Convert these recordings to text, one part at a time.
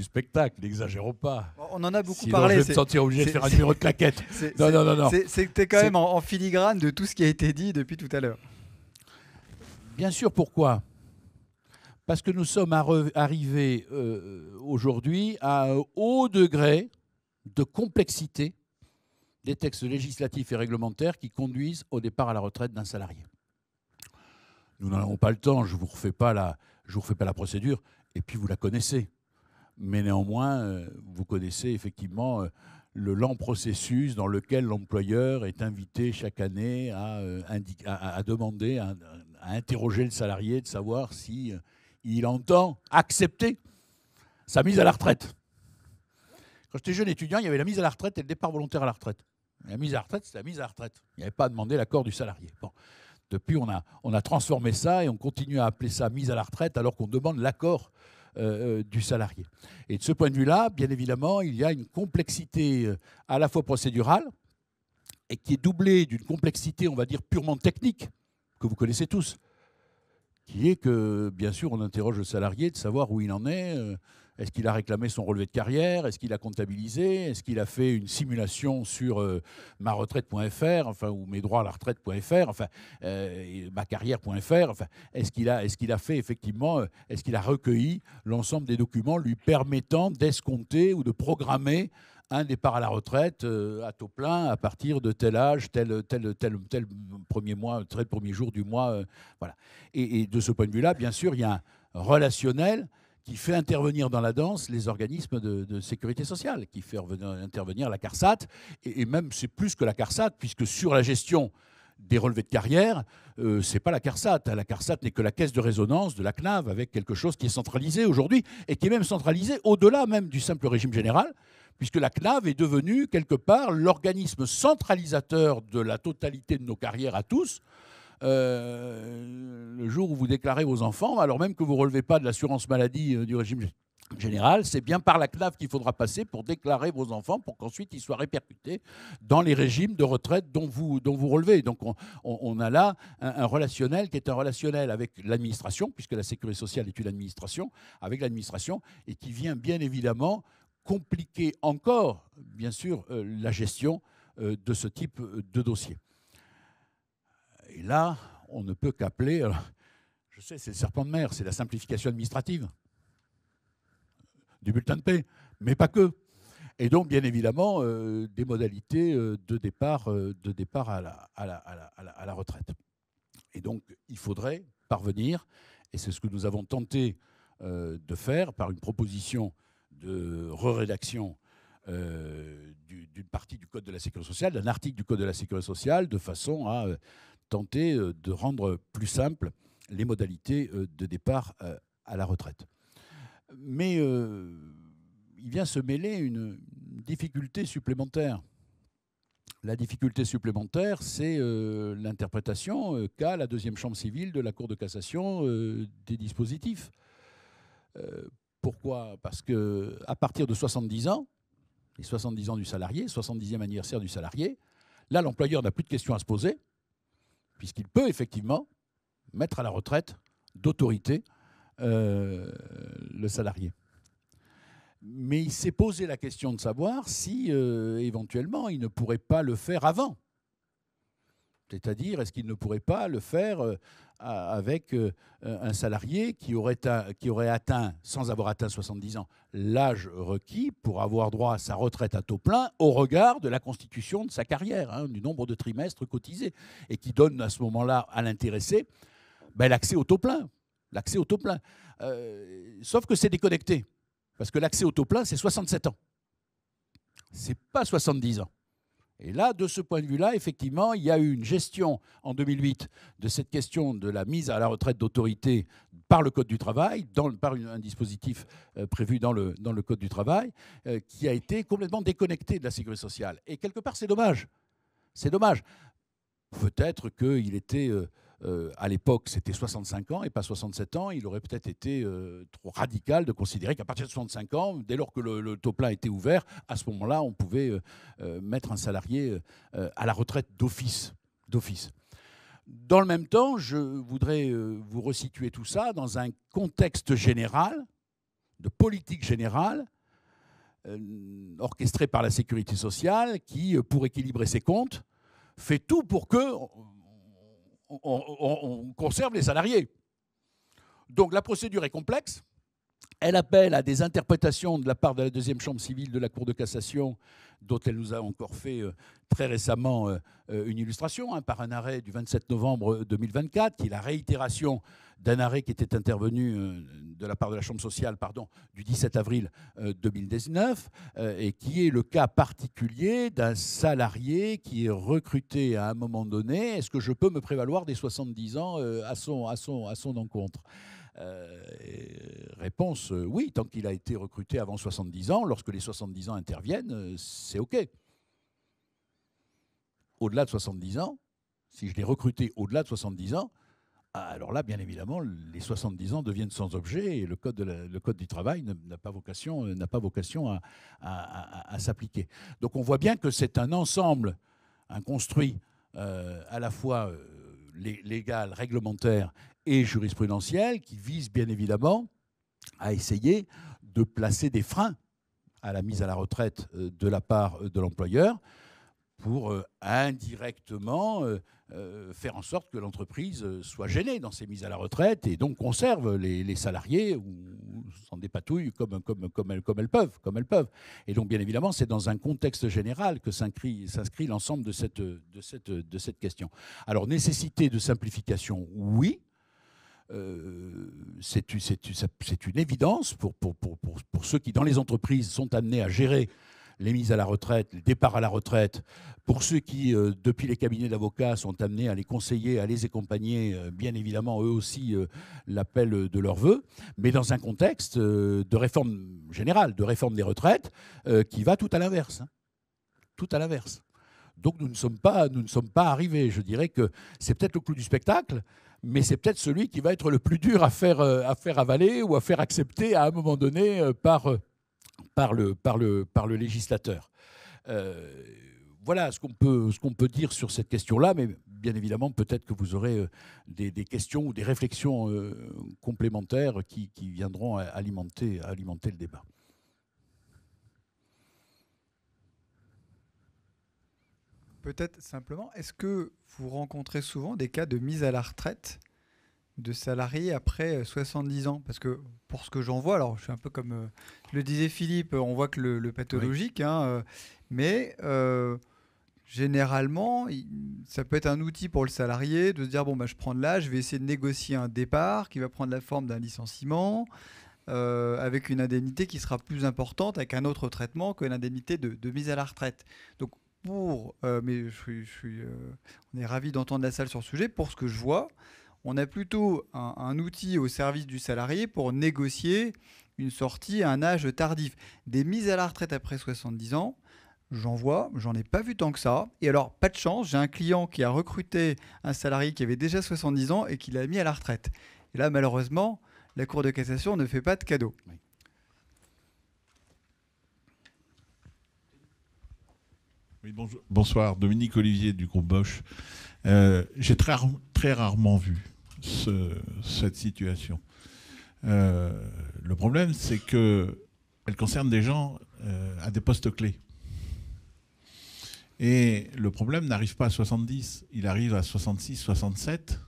spectacle, n'exagérons pas. On en a beaucoup Sinon, parlé. je vais me sentir obligé de faire un numéro de claquette. Non. C'était quand même en filigrane de tout ce qui a été dit depuis tout à l'heure. Bien sûr, pourquoi ? Parce que nous sommes arrivés aujourd'hui à un haut degré de complexité des textes législatifs et réglementaires qui conduisent au départ à la retraite d'un salarié. Nous n'en avons pas le temps, je ne vous refais pas la procédure, et puis vous la connaissez. Mais néanmoins, vous connaissez effectivement le lent processus dans lequel l'employeur est invité chaque année à demander, à interroger le salarié, de savoir si il entend accepter sa mise à la retraite. Quand j'étais jeune étudiant, il y avait la mise à la retraite et le départ volontaire à la retraite. La mise à la retraite, c'est la mise à la retraite. Il n'y avait pas à demander l'accord du salarié. Bon. Depuis, on a transformé ça et on continue à appeler ça mise à la retraite alors qu'on demande l'accord du salarié. Et de ce point de vue-là, bien évidemment, il y a une complexité à la fois procédurale et qui est doublée d'une complexité, on va dire, purement technique, que vous connaissez tous, qui est que, bien sûr, on interroge le salarié de savoir où il en est. Est-ce qu'il a réclamé son relevé de carrière? Est-ce qu'il a comptabilisé? Est-ce qu'il a fait une simulation sur maretraite.fr, enfin, ou mes droits à la retraite.fr, enfin, macarrière.fr, enfin, est-ce qu'il a fait effectivement, est-ce qu'il a recueilli l'ensemble des documents lui permettant d'escompter ou de programmer un départ à la retraite à taux plein à partir de tel âge, tel premier mois, tel premier jour du mois. Voilà. Et de ce point de vue-là, bien sûr, il y a un relationnel qui fait intervenir dans la danse les organismes de sécurité sociale, qui fait intervenir la CARSAT. Et même, c'est plus que la CARSAT, puisque sur la gestion des relevés de carrière, ce n'est pas la CARSAT. La CARSAT n'est que la caisse de résonance de la CNAV, avec quelque chose qui est centralisé aujourd'hui, et qui est même centralisé au-delà même du simple régime général, puisque la CNAV est devenue, quelque part, l'organisme centralisateur de la totalité de nos carrières à tous. Le jour où vous déclarez vos enfants, alors même que vous ne relevez pas de l'assurance maladie du régime général, c'est bien par la CNAV qu'il faudra passer pour déclarer vos enfants, pour qu'ensuite ils soient répercutés dans les régimes de retraite dont vous relevez. Donc on a là un relationnel qui est un relationnel avec l'administration, puisque la sécurité sociale est une administration, avec l'administration, et qui vient bien évidemment compliquer encore, bien sûr, la gestion de ce type de dossier. Et là, on ne peut qu'appeler, je sais, c'est le serpent de mer, c'est la simplification administrative du bulletin de paie, mais pas que. Et donc, bien évidemment, des modalités de départ à la retraite. Et donc, il faudrait parvenir, et c'est ce que nous avons tenté de faire par une proposition de rédaction d'une partie du Code de la Sécurité sociale, d'un article du Code de la Sécurité sociale, de façon à tenter de rendre plus simples les modalités de départ à la retraite. Mais il vient se mêler une difficulté supplémentaire. La difficulté supplémentaire, c'est l'interprétation qu'a la deuxième chambre civile de la Cour de cassation des dispositifs. Pourquoi ? Parce qu'à partir de 70 ans, les 70 ans du salarié, 70e anniversaire du salarié, là, l'employeur n'a plus de questions à se poser, puisqu'il peut effectivement mettre à la retraite d'autorité le salarié. Mais il s'est posé la question de savoir si, éventuellement, il ne pourrait pas le faire avant. C'est-à-dire, est-ce qu'il ne pourrait pas le faire avec un salarié qui aurait atteint, sans avoir atteint 70 ans, l'âge requis pour avoir droit à sa retraite à taux plein au regard de la constitution de sa carrière, du nombre de trimestres cotisés, et qui donne à ce moment-là à l'intéressé l'accès au taux plein. L'accès au taux plein. Sauf que c'est déconnecté, parce que l'accès au taux plein, c'est 67 ans. Ce n'est pas 70 ans. Et là, de ce point de vue-là, effectivement, il y a eu une gestion en 2008 de cette question de la mise à la retraite d'autorité par le Code du travail, par un dispositif prévu dans le Code du travail, qui a été complètement déconnecté de la sécurité sociale. Et quelque part, c'est dommage. C'est dommage. Peut-être qu'il était... à l'époque, c'était 65 ans et pas 67 ans. Il aurait peut-être été trop radical de considérer qu'à partir de 65 ans, dès lors que le taux plein était ouvert, à ce moment-là, on pouvait mettre un salarié à la retraite d'office. Dans le même temps, je voudrais vous resituer tout ça dans un contexte général, de politique générale, orchestré par la Sécurité sociale qui, pour équilibrer ses comptes, fait tout pour que on conserve les salariés. Donc la procédure est complexe. Elle appelle à des interprétations de la part de la deuxième chambre civile de la Cour de cassation, dont elle nous a encore fait très récemment une illustration, par un arrêt du 27 novembre 2024, qui est la réitération d'un arrêt qui était intervenu de la part de la Chambre sociale du 17 avril 2019, et qui est le cas particulier d'un salarié qui est recruté à un moment donné. Est-ce que je peux me prévaloir des 70 ans à son encontre ? Réponse oui, tant qu'il a été recruté avant 70 ans, lorsque les 70 ans interviennent, c'est OK. Au-delà de 70 ans, si je l'ai recruté au-delà de 70 ans, alors là, bien évidemment, les 70 ans deviennent sans objet et le code du travail n'a pas vocation à s'appliquer. Donc on voit bien que c'est un ensemble, un construit à la fois légal, réglementaire et jurisprudentiel qui vise bien évidemment à essayer de placer des freins à la mise à la retraite de la part de l'employeur pour indirectement faire en sorte que l'entreprise soit gênée dans ses mises à la retraite et donc conserve les salariés ou s'en dépatouille comme elles peuvent. Et donc, bien évidemment, c'est dans un contexte général que s'inscrit l'ensemble de cette question. Alors, nécessité de simplification, oui. C'est une évidence pour ceux qui, dans les entreprises, sont amenés à gérer les mises à la retraite, les départs à la retraite, pour ceux qui, depuis les cabinets d'avocats, sont amenés à les conseiller, à les accompagner, bien évidemment, eux aussi, l'appel de leurs vœux, mais dans un contexte de réforme générale, de réforme des retraites, qui va tout à l'inverse. Tout à l'inverse. Donc nous ne sommes pas arrivés. Je dirais que c'est peut-être le clou du spectacle, mais c'est peut-être celui qui va être le plus dur à faire avaler ou à faire accepter à un moment donné par le législateur. Voilà ce qu'on peut dire sur cette question-là, mais bien évidemment, peut-être que vous aurez des questions ou des réflexions complémentaires qui viendront alimenter le débat. Peut-être simplement, est-ce que vous rencontrez souvent des cas de mise à la retraite de salariés après 70 ans? Parce que pour ce que j'en vois, alors je suis un peu comme le disait Philippe, on voit que le pathologique, oui. Mais généralement, ça peut être un outil pour le salarié de se dire, bon, je prends de l'âge, je vais essayer de négocier un départ qui va prendre la forme d'un licenciement, avec une indemnité qui sera plus importante, avec un autre traitement que l'indemnité de mise à la retraite. Donc, mais on est ravis d'entendre la salle sur ce sujet. Pour ce que je vois, on a plutôt un outil au service du salarié pour négocier une sortie à un âge tardif. Des mises à la retraite après 70 ans, j'en ai pas vu tant que ça. Et alors, pas de chance, j'ai un client qui a recruté un salarié qui avait déjà 70 ans et qui l'a mis à la retraite. Et là, malheureusement, la Cour de cassation ne fait pas de cadeau. Oui. Oui, bonsoir, Dominique Olivier du groupe Bosch. J'ai très rarement vu cette situation. Le problème, c'est qu'elle concerne des gens à des postes clés. Et le problème n'arrive pas à 70, il arrive à 66, 67.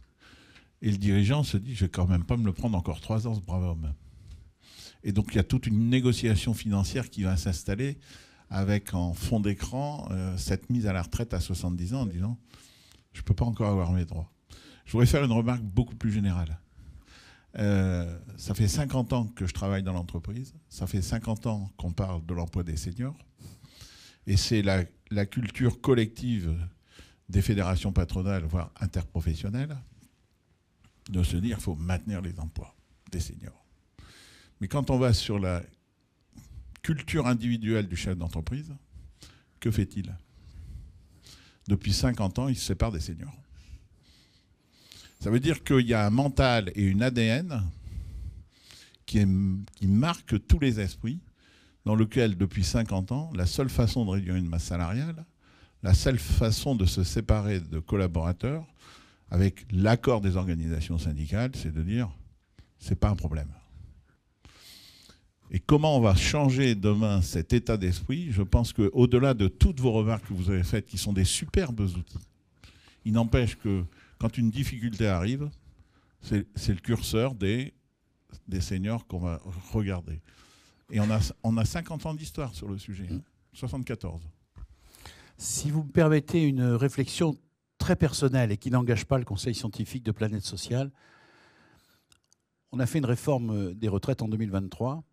Et le dirigeant se dit, je ne vais quand même pas me le prendre encore 3 ans, ce brave homme. Et donc, il y a toute une négociation financière qui va s'installer avec en fond d'écran cette mise à la retraite à 70 ans en disant « je ne peux pas encore avoir mes droits ». Je voudrais faire une remarque beaucoup plus générale. Ça fait 50 ans que je travaille dans l'entreprise, ça fait 50 ans qu'on parle de l'emploi des seniors, et c'est la culture collective des fédérations patronales, voire interprofessionnelles, de se dire qu'il faut maintenir les emplois des seniors. Mais quand on va sur la culture individuelle du chef d'entreprise, que fait-il? Depuis 50 ans, il se sépare des seniors. Ça veut dire qu'il y a un mental et une ADN qui marquent tous les esprits, dans lequel, depuis 50 ans, la seule façon de réduire une masse salariale, la seule façon de se séparer de collaborateurs, avec l'accord des organisations syndicales, c'est de dire « c'est pas un problème ». Et comment on va changer demain cet état d'esprit? Je pense qu'au-delà de toutes vos remarques que vous avez faites, qui sont des superbes outils, il n'empêche que quand une difficulté arrive, c'est le curseur des seniors qu'on va regarder. Et on a 50 ans d'histoire sur le sujet, 74. Si vous me permettez une réflexion très personnelle et qui n'engage pas le Conseil scientifique de Planète Sociale, on a fait une réforme des retraites en 2023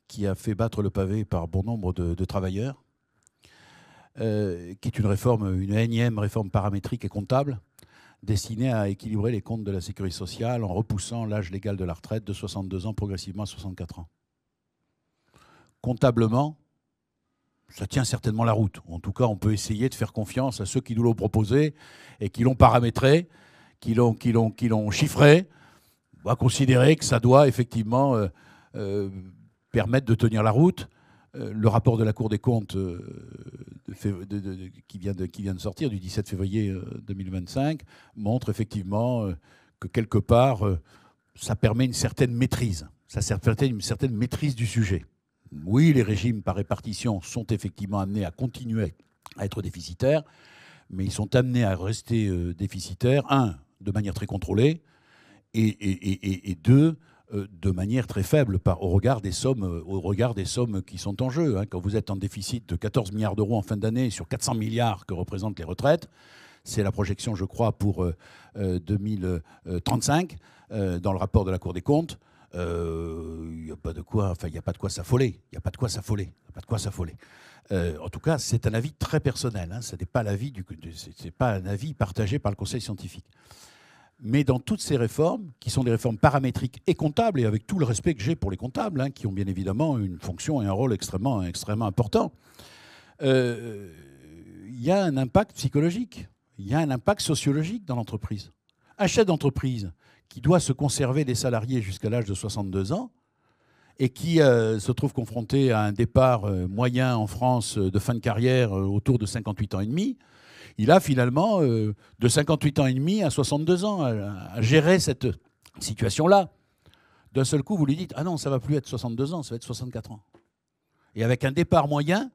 qui a fait battre le pavé par bon nombre de travailleurs, qui est une énième réforme paramétrique et comptable destinée à équilibrer les comptes de la sécurité sociale en repoussant l'âge légal de la retraite de 62 ans progressivement à 64 ans. Comptablement, ça tient certainement la route. En tout cas, on peut essayer de faire confiance à ceux qui nous l'ont proposé et qui l'ont paramétré, qui l'ont chiffré. On va considérer que ça doit effectivement permettre de tenir la route. Le rapport de la Cour des comptes qui vient de sortir du 17 février 2025 montre effectivement que quelque part, ça permet une certaine maîtrise. Ça permet une certaine maîtrise du sujet. Oui, les régimes par répartition sont effectivement amenés à continuer à être déficitaires, mais ils sont amenés à rester déficitaires, de manière très contrôlée, et deux, de manière très faible au regard des sommes qui sont en jeu. Quand vous êtes en déficit de 14 milliards d'euros en fin d'année sur 400 milliards que représentent les retraites, c'est la projection, je crois, pour 2035, dans le rapport de la Cour des comptes. Il n'y a pas de quoi s'affoler. En tout cas, c'est un avis très personnel. Ce n'est pas un avis partagé par le Conseil scientifique. Mais dans toutes ces réformes, qui sont des réformes paramétriques et comptables, et avec tout le respect que j'ai pour les comptables, qui ont bien évidemment une fonction et un rôle extrêmement important, il y a un impact psychologique, il y a un impact sociologique dans l'entreprise. Un chef d'entreprise qui doit se conserver des salariés jusqu'à l'âge de 62 ans et qui se trouve confronté à un départ moyen en France de fin de carrière autour de 58 ans et demi, il a finalement de 58 ans et demi à 62 ans à gérer cette situation-là. D'un seul coup, vous lui dites « Ah non, ça ne va plus être 62 ans, ça va être 64 ans. » Et avec un départ moyen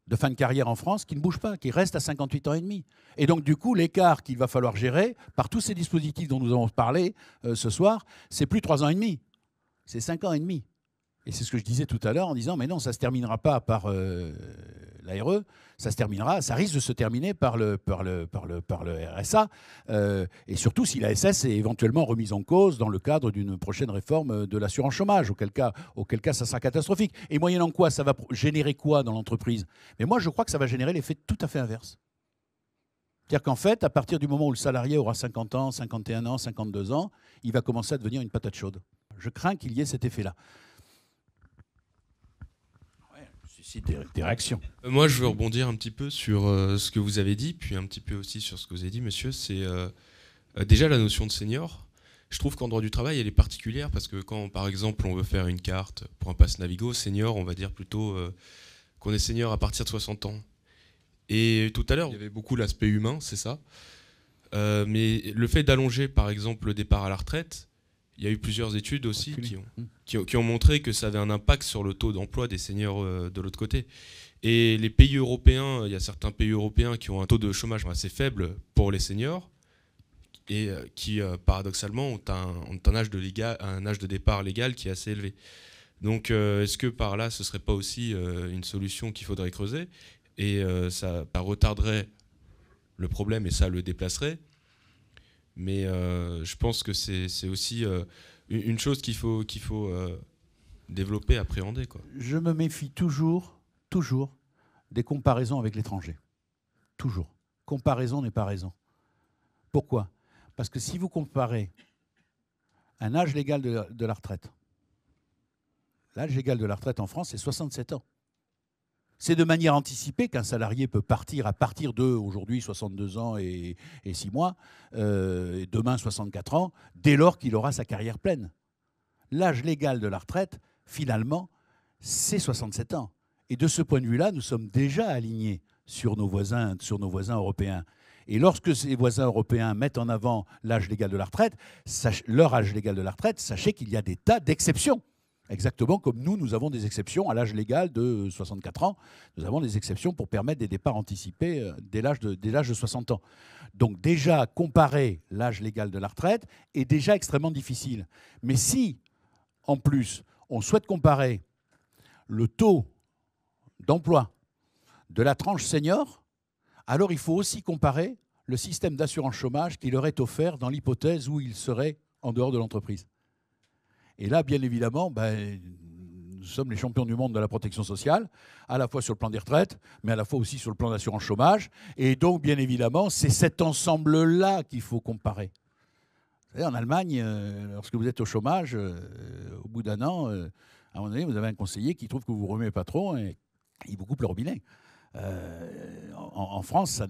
de fin de carrière en France qui ne bouge pas, qui reste à 58 ans et demi. Et donc, du coup, l'écart qu'il va falloir gérer par tous ces dispositifs dont nous avons parlé ce soir, c'est plus 3 ans et demi, c'est 5 ans et demi. Et c'est ce que je disais tout à l'heure en disant, mais non, ça ne se terminera pas par l'ARE, ça risque de se terminer par le RSA, et surtout si la SS est éventuellement remise en cause dans le cadre d'une prochaine réforme de l'assurance chômage, auquel cas ça sera catastrophique. Et moyennant quoi, ça va générer quoi dans l'entreprise? Mais moi, je crois que ça va générer l'effet tout à fait inverse. C'est-à-dire qu'en fait, à partir du moment où le salarié aura 50 ans, 51 ans, 52 ans, il va commencer à devenir une patate chaude. Je crains qu'il y ait cet effet-là. C'est des réactions. Moi, je veux rebondir un petit peu sur ce que vous avez dit, puis un petit peu aussi sur ce que vous avez dit, monsieur. C'est déjà la notion de senior. Je trouve qu'en droit du travail, elle est particulière parce que quand, par exemple, on veut faire une carte pour un pass Navigo, senior, on va dire plutôt qu'on est senior à partir de 60 ans. Et tout à l'heure, il y avait beaucoup l'aspect humain, c'est ça. Mais le fait d'allonger, par exemple, le départ à la retraite, il y a eu plusieurs études aussi qui ont montré que ça avait un impact sur le taux d'emploi des seniors de l'autre côté. Et les pays européens, il y a certains pays européens qui ont un taux de chômage assez faible pour les seniors et qui, paradoxalement, ont un âge de départ légal qui est assez élevé. Donc, est-ce que par là, ce ne serait pas aussi une solution qu'il faudrait creuser? Et ça retarderait le problème et ça le déplacerait. Mais je pense que c'est aussi une chose qu'il faut développer, appréhender, quoi. Je me méfie toujours des comparaisons avec l'étranger. Toujours. Comparaison n'est pas raison. Pourquoi? Parce que si vous comparez un âge légal de la retraite, l'âge légal de la retraite en France, c'est 67 ans. C'est de manière anticipée qu'un salarié peut partir à partir de, aujourd'hui, 62 ans et 6 mois, et demain 64 ans, dès lors qu'il aura sa carrière pleine. L'âge légal de la retraite, finalement, c'est 67 ans. Et de ce point de vue-là, nous sommes déjà alignés sur nos voisins européens. Et lorsque ces voisins européens mettent en avant l'âge légal de la retraite, leur âge légal de la retraite, sachez qu'il y a des tas d'exceptions. Exactement comme nous avons des exceptions à l'âge légal de 64 ans. Nous avons des exceptions pour permettre des départs anticipés dès l'âge de 60 ans. Donc déjà, comparer l'âge légal de la retraite est déjà extrêmement difficile. Mais si, en plus, on souhaite comparer le taux d'emploi de la tranche senior, alors il faut aussi comparer le système d'assurance chômage qui leur est offert dans l'hypothèse où ils seraient en dehors de l'entreprise. Et là, bien évidemment, nous sommes les champions du monde de la protection sociale, à la fois sur le plan des retraites, mais à la fois aussi sur le plan d'assurance chômage. Et donc, bien évidemment, c'est cet ensemble-là qu'il faut comparer. Vous savez, en Allemagne, lorsque vous êtes au chômage, au bout d'un an, à un moment donné, vous avez un conseiller qui trouve que vous ne remuez pas trop et il vous coupe le robinet. En France,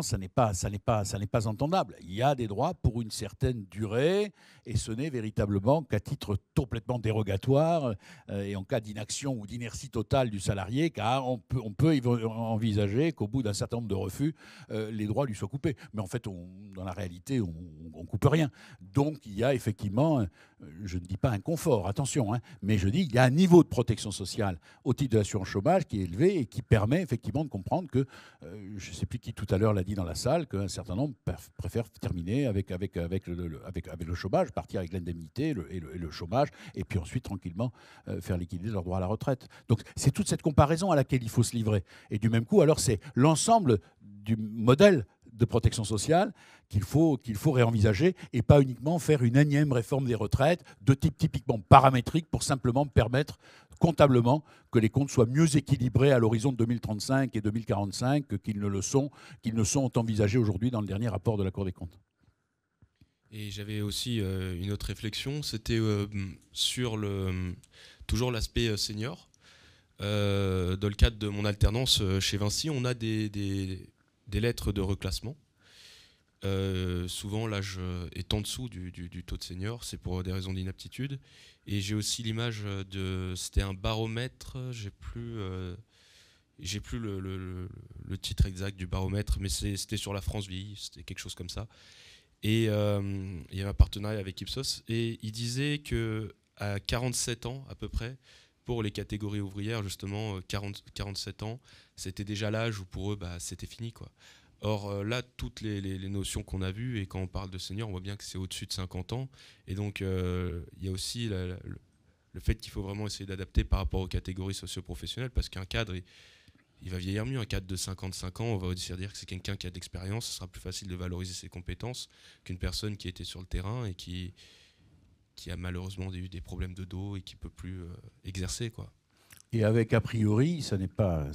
ça n'est pas entendable. Il y a des droits pour une certaine durée, et ce n'est véritablement qu'à titre complètement dérogatoire et en cas d'inaction ou d'inertie totale du salarié, car on peut envisager qu'au bout d'un certain nombre de refus, les droits lui soient coupés. Mais en fait, dans la réalité, on ne coupe rien. Donc, il y a effectivement, je ne dis pas un confort, attention, mais je dis il y a un niveau de protection sociale au titre de l'assurance chômage qui est élevé et qui permet effectivement de comprendre que, je ne sais plus qui tout à l'heure l'a dit dans la salle, qu'un certain nombre préfèrent terminer avec le chômage, partir avec l'indemnité et le chômage, et puis ensuite tranquillement faire liquider leur droit à la retraite. Donc c'est toute cette comparaison à laquelle il faut se livrer. Et du même coup, alors c'est l'ensemble du modèle de protection sociale qu'il faut réenvisager et pas uniquement faire une énième réforme des retraites de type typiquement paramétrique pour simplement permettre comptablement que les comptes soient mieux équilibrés à l'horizon de 2035 et 2045 qu'ils ne sont envisagés aujourd'hui dans le dernier rapport de la Cour des comptes. Et j'avais aussi une autre réflexion, c'était sur toujours l'aspect senior. Dans le cadre de mon alternance chez Vinci, on a des lettres de reclassement. Souvent, l'âge est en dessous du taux de senior, c'est pour des raisons d'inaptitude. Et j'ai aussi l'image c'était un baromètre, j'ai plus le titre exact du baromètre, mais c'était sur la France vieillit, c'était quelque chose comme ça. Et il y avait un partenariat avec Ipsos, et il disait qu'à 47 ans à peu près, pour les catégories ouvrières, justement, 47 ans, c'était déjà l'âge où pour eux, c'était fini, quoi. Or, là, toutes les notions qu'on a vues, et quand on parle de senior, on voit bien que c'est au-dessus de 50 ans. Et donc, il y a aussi le fait qu'il faut vraiment essayer d'adapter par rapport aux catégories socio-professionnelles, parce qu'un cadre, il va vieillir mieux. Un cadre de 55 ans, on va aussi dire que c'est quelqu'un qui a de l'expérience. Ce sera plus facile de valoriser ses compétences qu'une personne qui était sur le terrain et qui a malheureusement eu des problèmes de dos et qui ne peut plus exercer, quoi. Et avec, a priori, ça n'est pas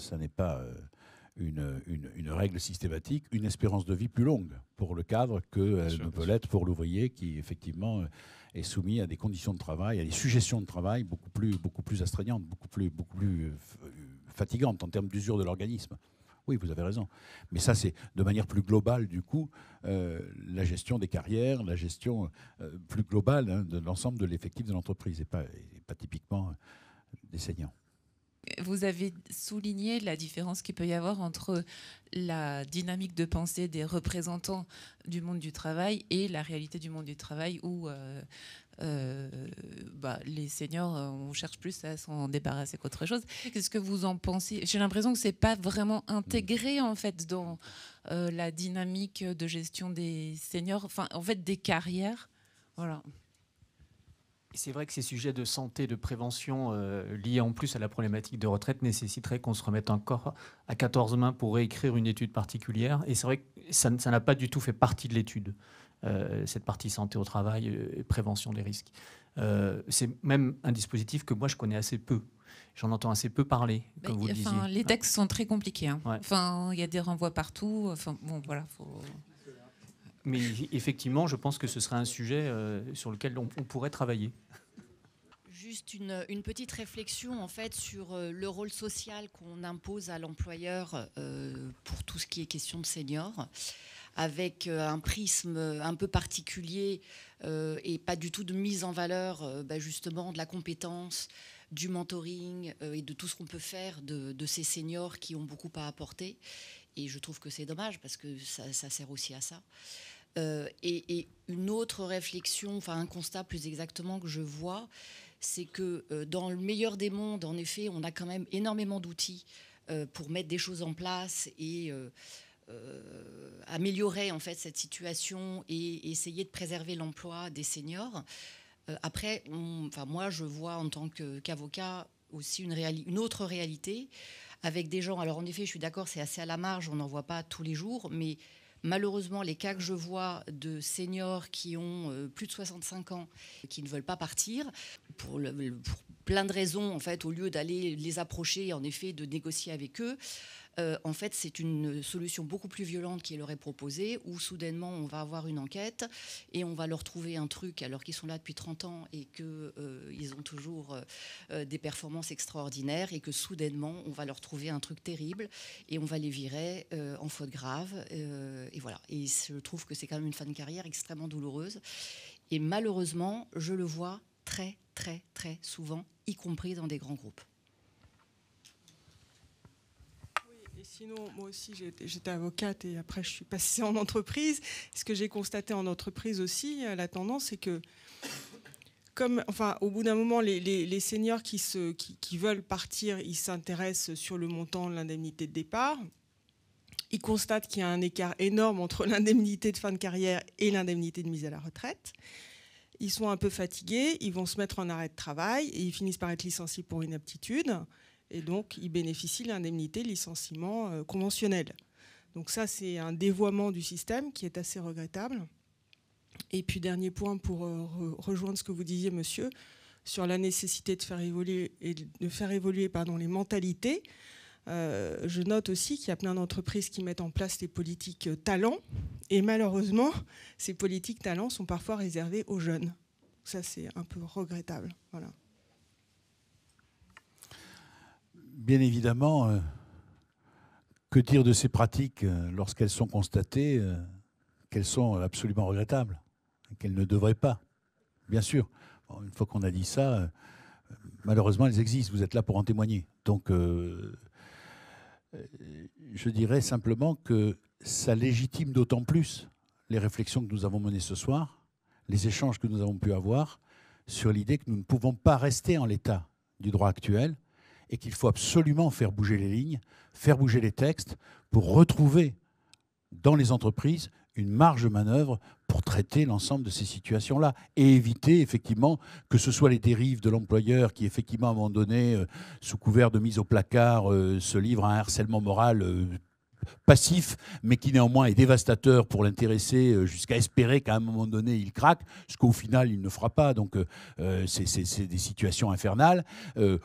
une règle systématique, une espérance de vie plus longue pour le cadre que ne peut l'être pour l'ouvrier qui, effectivement, est soumis à des conditions de travail, à des suggestions de travail beaucoup plus astreignantes, beaucoup plus fatigantes en termes d'usure de l'organisme. Oui, vous avez raison. Mais ça, c'est de manière plus globale, du coup, la gestion des carrières, la gestion plus globale de l'ensemble de l'effectif de l'entreprise, et pas typiquement des seniors. Vous avez souligné la différence qu'il peut y avoir entre la dynamique de pensée des représentants du monde du travail et la réalité du monde du travail où les seniors, on cherche plus à s'en débarrasser qu'autre chose. Qu'est-ce que vous en pensez ? J'ai l'impression que c'est pas vraiment intégré en fait dans la dynamique de gestion des seniors, enfin en fait des carrières. Voilà. C'est vrai que ces sujets de santé, de prévention liés en plus à la problématique de retraite nécessiteraient qu'on se remette encore à 14 mains pour réécrire une étude particulière. Et c'est vrai que ça n'a pas du tout fait partie de l'étude, cette partie santé au travail et prévention des risques. C'est même un dispositif que moi je connais assez peu. J'en entends assez peu parler, comme vous le disiez. Les textes sont très compliqués. Ouais. Enfin, il y a des renvois partout. Enfin, bon, voilà, faut... Mais effectivement, je pense que ce serait un sujet sur lequel on pourrait travailler. Juste une petite réflexion en fait sur le rôle social qu'on impose à l'employeur pour tout ce qui est question de seniors, avec un prisme un peu particulier et pas du tout de mise en valeur justement de la compétence, du mentoring et de tout ce qu'on peut faire de ces seniors qui ont beaucoup à apporter. Et je trouve que c'est dommage parce que ça sert aussi à ça. Et une autre réflexion, enfin un constat plus exactement que je vois, c'est que dans le meilleur des mondes, en effet, on a quand même énormément d'outils pour mettre des choses en place et améliorer en fait cette situation et essayer de préserver l'emploi des seniors. Après, moi, je vois en tant qu'avocat aussi une autre réalité avec des gens. Alors en effet, je suis d'accord, c'est assez à la marge, on n'en voit pas tous les jours, mais malheureusement, les cas que je vois de seniors qui ont plus de 65 ans, qui ne veulent pas partir, pour plein de raisons, en fait, au lieu d'aller les approcher, en effet, de négocier avec eux, en fait, c'est une solution beaucoup plus violente qui leur est proposée, où soudainement, on va avoir une enquête et on va leur trouver un truc, alors qu'ils sont là depuis 30 ans et qu'ils ont toujours des performances extraordinaires, et que soudainement, on va leur trouver un truc terrible et on va les virer en faute grave. Et voilà. Et je trouve que c'est quand même une fin de carrière extrêmement douloureuse. Et malheureusement, je le vois très, très, très souvent, y compris dans des grands groupes. Et sinon, moi aussi, j'étais avocate et après, je suis passée en entreprise. Ce que j'ai constaté en entreprise aussi, la tendance, c'est que, au bout d'un moment, les seniors qui veulent partir, ils s'intéressent sur le montant de l'indemnité de départ. Ils constatent qu'il y a un écart énorme entre l'indemnité de fin de carrière et l'indemnité de mise à la retraite. Ils sont un peu fatigués, ils vont se mettre en arrêt de travail et ils finissent par être licenciés pour inaptitude. Et donc, ils bénéficient de l'indemnité de licenciement conventionnel. Donc ça, c'est un dévoiement du système qui est assez regrettable. Et puis, dernier point pour rejoindre ce que vous disiez, monsieur, sur la nécessité de faire évoluer, les mentalités. Je note aussi qu'il y a plein d'entreprises qui mettent en place des politiques talents. Et malheureusement, ces politiques talents sont parfois réservées aux jeunes. Ça, c'est un peu regrettable. Voilà. Bien évidemment, que dire de ces pratiques lorsqu'elles sont constatées, qu'elles sont absolument regrettables, qu'elles ne devraient pas, bien sûr. Bon, une fois qu'on a dit ça, malheureusement, elles existent, vous êtes là pour en témoigner. Donc, je dirais simplement que ça légitime d'autant plus les réflexions que nous avons menées ce soir, les échanges que nous avons pu avoir sur l'idée que nous ne pouvons pas rester en l'état du droit actuel, et qu'il faut absolument faire bouger les lignes, faire bouger les textes pour retrouver dans les entreprises une marge de manœuvre pour traiter l'ensemble de ces situations-là et éviter effectivement que ce soit les dérives de l'employeur qui effectivement à un moment donné, sous couvert de mise au placard, se livre à un harcèlement moral passif, mais qui néanmoins est dévastateur pour l'intéressé, jusqu'à espérer qu'à un moment donné, il craque, ce qu'au final, il ne fera pas. Donc, c'est des situations infernales.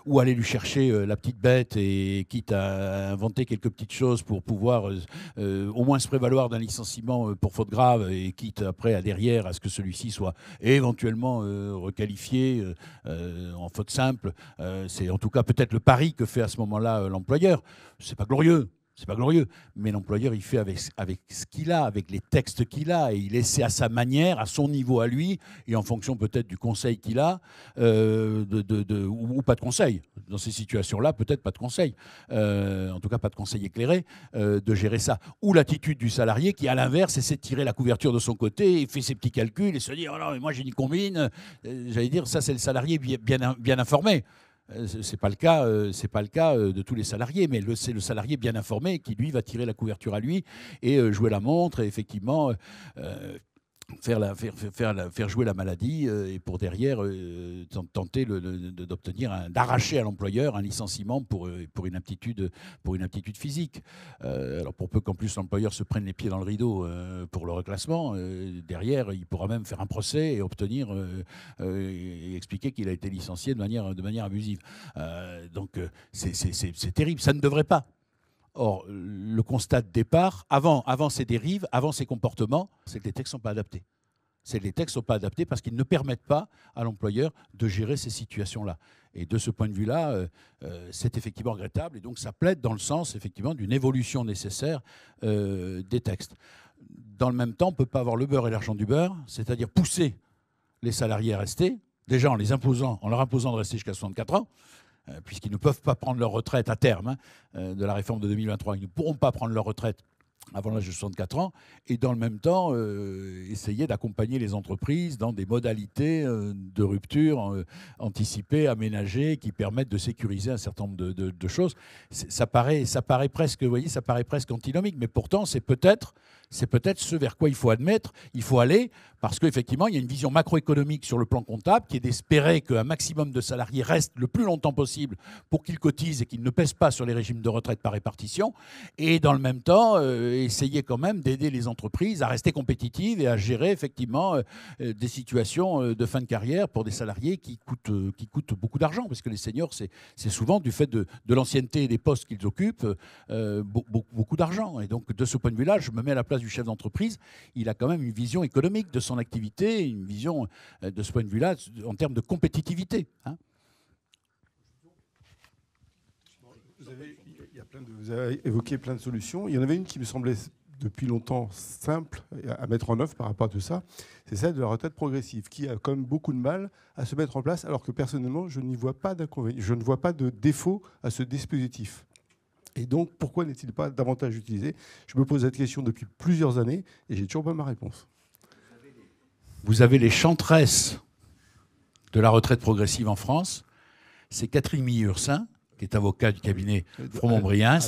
Ou aller lui chercher la petite bête, et quitte à inventer quelques petites choses pour pouvoir au moins se prévaloir d'un licenciement pour faute grave, et quitte après, derrière, à ce que celui-ci soit éventuellement requalifié en faute simple. C'est en tout cas peut-être le pari que fait à ce moment-là l'employeur. C'est pas glorieux. C'est pas glorieux, mais l'employeur, il fait avec ce qu'il a, avec les textes qu'il a, et il essaie à sa manière, à son niveau à lui, et en fonction peut-être du conseil qu'il a, ou pas de conseil. Dans ces situations-là, peut-être pas de conseil, en tout cas pas de conseil éclairé, de gérer ça. Ou l'attitude du salarié qui, à l'inverse, essaie de tirer la couverture de son côté, et fait ses petits calculs, et se dit « Oh non, mais moi j'ai une combine ». J'allais dire, ça c'est le salarié bien informé. C'est pas le cas de tous les salariés, mais c'est le salarié bien informé qui, lui, va tirer la couverture à lui et jouer la montre et effectivement faire jouer la maladie et pour derrière tenter d'arracher à l'employeur un licenciement pour une aptitude physique. Alors pour peu qu'en plus l'employeur se prenne les pieds dans le rideau pour le reclassement, derrière il pourra même faire un procès et obtenir et expliquer qu'il a été licencié de manière abusive. Donc c'est terrible, ça ne devrait pas. Or, le constat de départ, avant ces dérives, avant ces comportements, c'est que les textes ne sont pas adaptés. C'est que les textes ne sont pas adaptés parce qu'ils ne permettent pas à l'employeur de gérer ces situations-là. Et de ce point de vue-là, c'est effectivement regrettable. Et donc, ça plaide dans le sens, effectivement, d'une évolution nécessaire des textes. Dans le même temps, on ne peut pas avoir le beurre et l'argent du beurre, c'est-à-dire pousser les salariés à rester, déjà en leur imposant de rester jusqu'à 64 ans, puisqu'ils ne peuvent pas prendre leur retraite à terme de la réforme de 2023. Ils ne pourront pas prendre leur retraite avant l'âge de 64 ans, et dans le même temps essayer d'accompagner les entreprises dans des modalités de rupture anticipées, aménagées, qui permettent de sécuriser un certain nombre de choses. Ça paraît presque, vous voyez, ça paraît presque antinomique, mais pourtant c'est peut-être ce vers quoi il faut aller, parce qu'effectivement, il y a une vision macroéconomique sur le plan comptable qui est d'espérer qu'un maximum de salariés restent le plus longtemps possible pour qu'ils cotisent et qu'ils ne pèsent pas sur les régimes de retraite par répartition, et dans le même temps, essayer quand même d'aider les entreprises à rester compétitives et à gérer effectivement des situations de fin de carrière pour des salariés qui coûtent beaucoup d'argent, parce que les seniors, c'est souvent du fait de l'ancienneté des postes qu'ils occupent, beaucoup d'argent. Et donc, de ce point de vue-là, je me mets à la place du chef d'entreprise. Il a quand même une vision économique de son activité, une vision de ce point de vue-là en termes de compétitivité. Hein. Vous avez évoqué plein de solutions. Il y en avait une qui me semblait depuis longtemps simple à mettre en œuvre par rapport à tout ça. C'est celle de la retraite progressive, qui a quand même beaucoup de mal à se mettre en place, alors que personnellement, je n'y vois pas d'inconvénient. Je ne vois pas de défaut à ce dispositif. Et donc, pourquoi n'est-il pas davantage utilisé? Je me pose cette question depuis plusieurs années et j'ai toujours pas ma réponse. Vous avez les chantresses de la retraite progressive en France. C'est Catherine Milly-Ursin, qui est avocat du cabinet Fromont-Briens,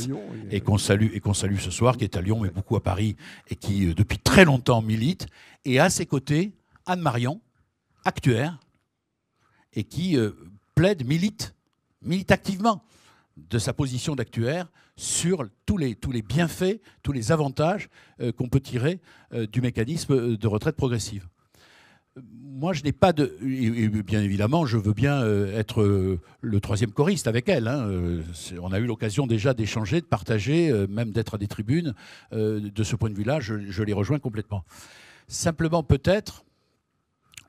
et qu'on salue ce soir, qui est à Lyon, mais beaucoup à Paris, et qui, depuis très longtemps, milite. Et à ses côtés, Anne Marion, actuaire, et qui milite activement de sa position d'actuaire sur tous les bienfaits, tous les avantages qu'on peut tirer du mécanisme de retraite progressive. Moi, je n'ai pas de... Et bien évidemment, je veux bien être le troisième choriste avec elle. Hein. On a eu l'occasion déjà d'échanger, de partager, même d'être à des tribunes. De ce point de vue-là, je les rejoins complètement. Simplement, peut-être,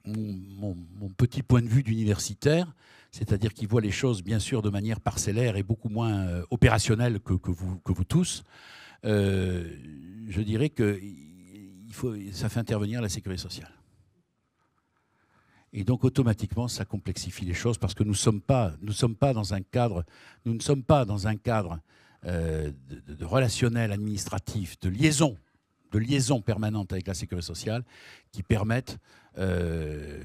mon petit point de vue d'universitaire, c'est-à-dire qui voit les choses, bien sûr, de manière parcellaire et beaucoup moins opérationnelle que vous tous, je dirais que ça fait intervenir la sécurité sociale. Et donc, automatiquement, ça complexifie les choses parce que nous ne sommes pas dans un cadre de relationnel objectif de liaison permanente avec la sécurité sociale qui permettent un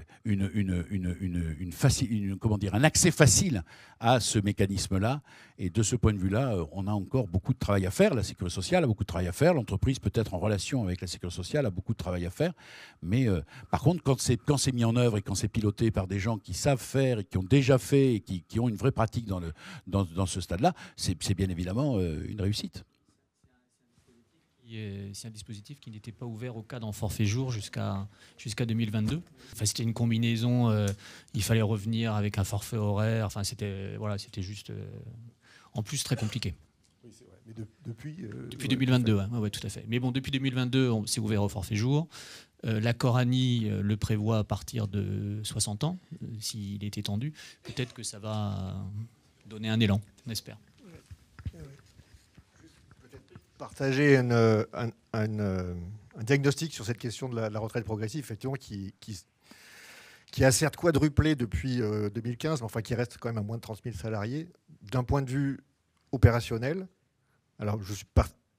accès facile à ce mécanisme-là. Et de ce point de vue-là, on a encore beaucoup de travail à faire. La sécurité sociale a beaucoup de travail à faire. L'entreprise, peut-être en relation avec la sécurité sociale, a beaucoup de travail à faire. Mais par contre, quand c'est mis en œuvre et quand c'est piloté par des gens qui savent faire et qui ont déjà fait et qui ont une vraie pratique dans ce stade-là, c'est bien évidemment une réussite. C'est un dispositif qui n'était pas ouvert au cadre en forfait jour jusqu'à 2022. Enfin, c'était une combinaison, il fallait revenir avec un forfait horaire. Enfin, c'était juste, en plus, très compliqué. Oui, c'est vrai. Mais depuis 2022, ouais, tout à fait. Mais bon, depuis 2022, c'est ouvert au forfait jour. L'accord ANI le prévoit à partir de 60 ans, s'il est étendu. Peut-être que ça va donner un élan, on espère. Partager un diagnostic sur cette question de la retraite progressive, effectivement, qui a certes quadruplé depuis 2015, mais enfin qui reste quand même à moins de 30 000 salariés. D'un point de vue opérationnel, alors je suis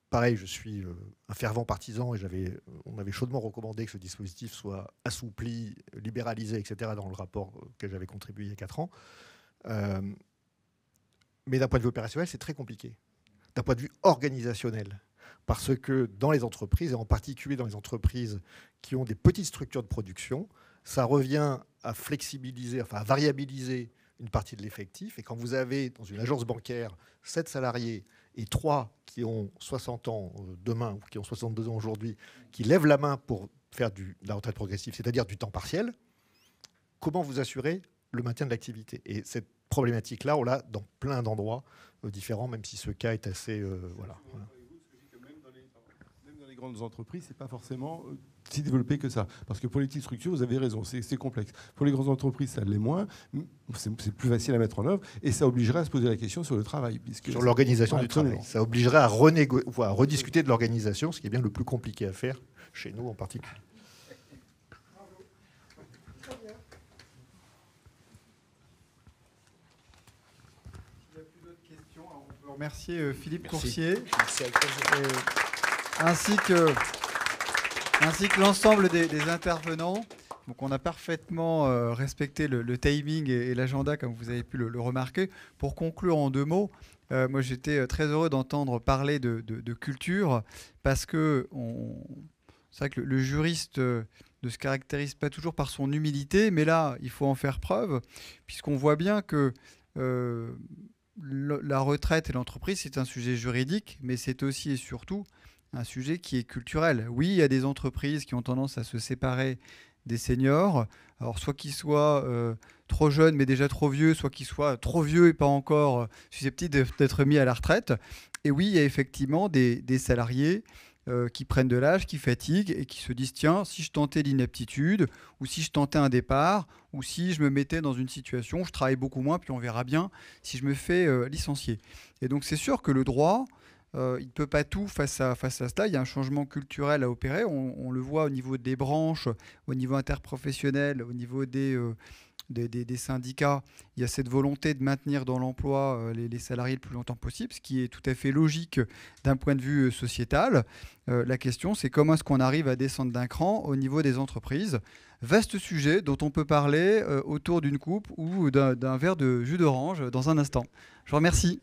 pareil, je suis un fervent partisan et on avait chaudement recommandé que ce dispositif soit assoupli, libéralisé, etc. dans le rapport que j'avais contribué il y a 4 ans. Mais d'un point de vue opérationnel, c'est très compliqué. D'un point de vue organisationnel, parce que dans les entreprises, et en particulier dans les entreprises qui ont des petites structures de production, ça revient à flexibiliser, enfin à variabiliser une partie de l'effectif. Et quand vous avez dans une agence bancaire 7 salariés et 3 qui ont 60 ans demain, ou qui ont 62 ans aujourd'hui, qui lèvent la main pour faire de la retraite progressive, c'est-à-dire du temps partiel, comment vous assurez le maintien de l'activité? Et cette problématique-là, on l'a dans plein d'endroits différents, même si ce cas est assez... voilà. Même dans les grandes entreprises, c'est pas forcément si développé que ça. Parce que pour les petites structures, vous avez raison, c'est complexe. Pour les grandes entreprises, ça l'est moins. C'est plus facile à mettre en œuvre et ça obligerait à se poser la question sur le travail. Sur l'organisation du travail. Ça obligerait à rediscuter de l'organisation, ce qui est bien le plus compliqué à faire, chez nous en particulier. Remercier Philippe Coursier. ainsi que l'ensemble des intervenants. Donc on a parfaitement respecté le timing et l'agenda, comme vous avez pu le remarquer. Pour conclure en 2 mots, moi j'étais très heureux d'entendre parler de culture, parce que c'est vrai que le juriste ne se caractérise pas toujours par son humilité, mais là, il faut en faire preuve, puisqu'on voit bien que la retraite et l'entreprise, c'est un sujet juridique, mais c'est aussi et surtout un sujet qui est culturel. Oui, il y a des entreprises qui ont tendance à se séparer des seniors, alors soit qu'ils soient trop jeunes mais déjà trop vieux, soit qu'ils soient trop vieux et pas encore susceptibles d'être mis à la retraite. Et oui, il y a effectivement des salariés qui prennent de l'âge, qui fatiguent et qui se disent tiens, si je tentais l'inaptitude, ou si je tentais un départ, ou si je me mettais dans une situation où je travaille beaucoup moins, puis on verra bien si je me fais licencier. Et donc c'est sûr que le droit, il ne peut pas tout face à cela. Il y a un changement culturel à opérer. On le voit au niveau des branches, au niveau interprofessionnel, au niveau des syndicats. Il y a cette volonté de maintenir dans l'emploi les salariés le plus longtemps possible, ce qui est tout à fait logique d'un point de vue sociétal. La question, c'est comment est-ce qu'on arrive à descendre d'un cran au niveau des entreprises. Vaste sujet dont on peut parler autour d'une coupe ou d'un verre de jus d'orange dans un instant. Je vous remercie.